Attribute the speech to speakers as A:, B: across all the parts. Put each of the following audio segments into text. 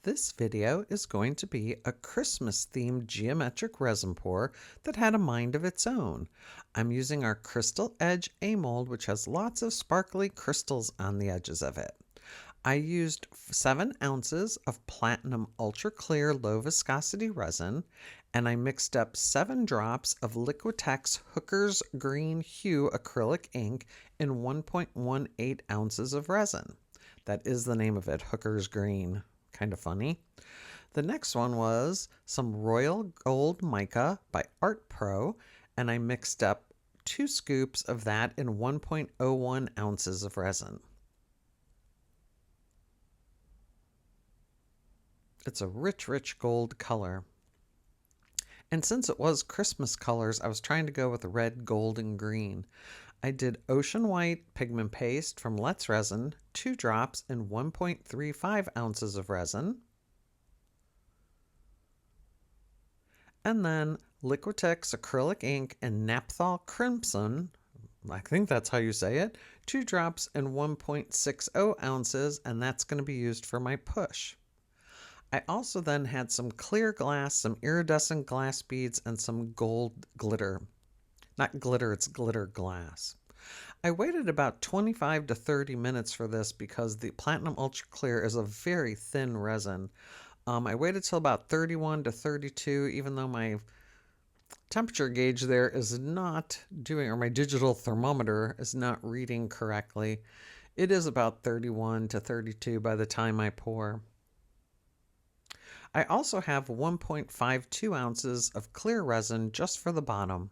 A: This video is going to be a Christmas-themed geometric resin pour that had a mind of its own. I'm using our Crystal Edge A-mold, which has lots of sparkly crystals on the edges of it. I used 7 ounces of platinum ultra clear low viscosity resin, and I mixed up 7 drops of Liquitex Hooker's Green Hue acrylic ink in 1.18 ounces of resin. That is the name of it, Hooker's Green. Kind of funny. The next one was some Royal Gold Mica by Art Pro, and I mixed up 2 scoops of that in 1.01 ounces of resin. It's a rich, rich gold color. And since it was Christmas colors, I was trying to go with red, gold, and green. I did Ocean White pigment paste from Let's Resin, 2 drops in 1.35 ounces of resin. And then Liquitex acrylic ink and Naphthol crimson, I think that's how you say it, 2 drops in 1.60 ounces, and that's going to be used for my push. I also then had some clear glass, some iridescent glass beads, and some gold glitter. Not glitter, it's glitter glass. I waited about 25 to 30 minutes for this because the Platinum Ultra Clear is a very thin resin. I waited till about 31 to 32, even though my temperature gauge there is not doing, or my digital thermometer is not reading correctly. It is about 31 to 32 by the time I pour. I also have 1.52 ounces of clear resin just for the bottom.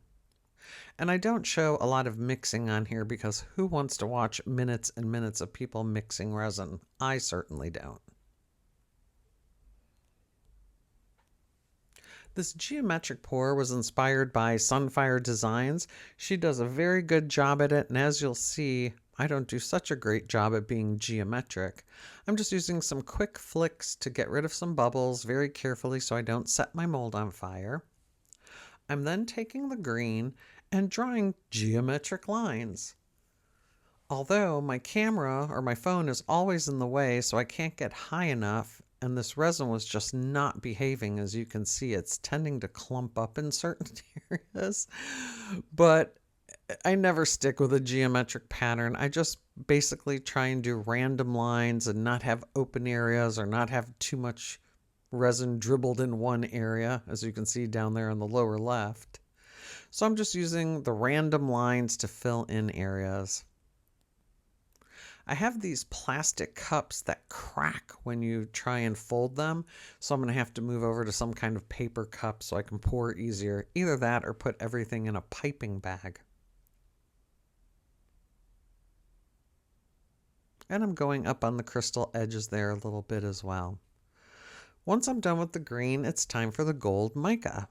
A: And I don't show a lot of mixing on here because who wants to watch minutes and minutes of people mixing resin? I certainly don't. This geometric pour was inspired by Sunfire Designs. She does a very good job at it, and as you'll see, I don't do such a great job at being geometric. I'm just using some quick flicks to get rid of some bubbles very carefully so I don't set my mold on fire. I'm then taking the green and drawing geometric lines. Although my camera or my phone is always in the way, so I can't get high enough, and this resin was just not behaving. As you can see, it's tending to clump up in certain areas, but I never stick with a geometric pattern. I just basically try and do random lines and not have open areas or not have too much resin dribbled in one area, as you can see down there on the lower left. So I'm just using the random lines to fill in areas. I have these plastic cups that crack when you try and fold them, so I'm going to have to move over to some kind of paper cup so I can pour easier. Either that or put everything in a piping bag. And I'm going up on the crystal edges there a little bit as well. Once I'm done with the green, it's time for the gold mica.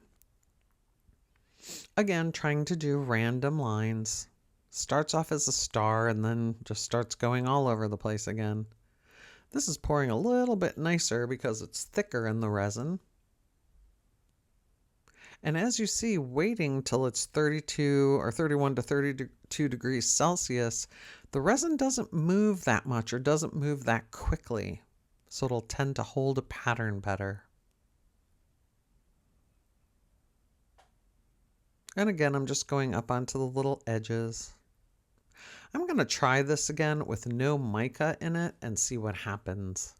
A: Again, trying to do random lines. Starts off as a star and then just starts going all over the place again. This is pouring a little bit nicer because it's thicker in the resin. And as you see, waiting till it's 32 or 31 to 32 degrees Celsius, the resin doesn't move that much or doesn't move that quickly. So it'll tend to hold a pattern better. And again, I'm just going up onto the little edges. I'm going to try this again with no mica in it and see what happens,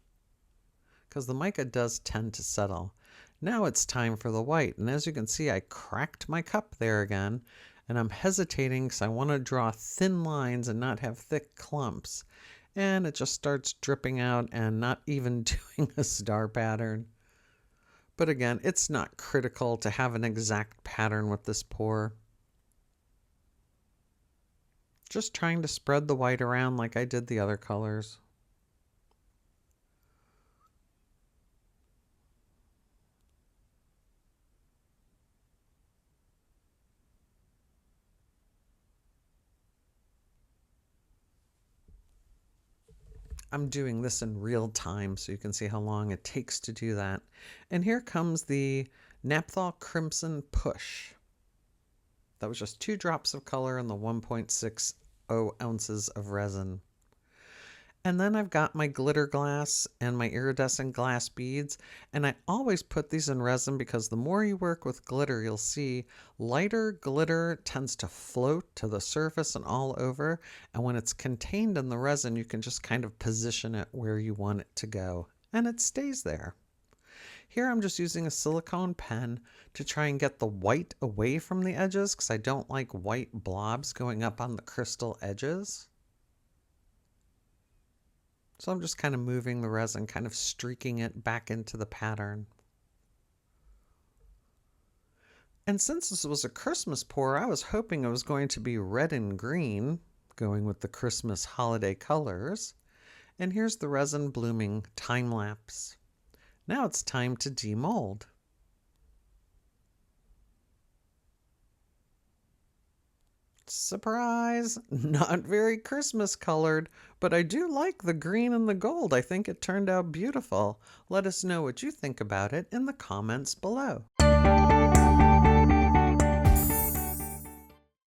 A: because the mica does tend to settle. Now it's time for the white, and as you can see, I cracked my cup there again, and I'm hesitating because I want to draw thin lines and not have thick clumps. And it just starts dripping out and not even doing a star pattern. But again, it's not critical to have an exact pattern with this pour. Just trying to spread the white around like I did the other colors. I'm doing this in real time so you can see how long it takes to do that. And here comes the Naphthol Crimson Push. That was just 2 drops of color in the 1.60 ounces of resin. And then I've got my glitter glass and my iridescent glass beads, and I always put these in resin because the more you work with glitter, you'll see lighter glitter tends to float to the surface and all over, and when it's contained in the resin, you can just kind of position it where you want it to go, and it stays there. Here I'm just using a silicone pen to try and get the white away from the edges because I don't like white blobs going up on the crystal edges. So I'm just kind of moving the resin, kind of streaking it back into the pattern. And since this was a Christmas pour, I was hoping it was going to be red and green, going with the Christmas holiday colors. And here's the resin blooming time lapse. Now it's time to demold. Surprise! Not very Christmas colored, but I do like the green and the gold. I think it turned out beautiful. Let us know what you think about it in the comments below.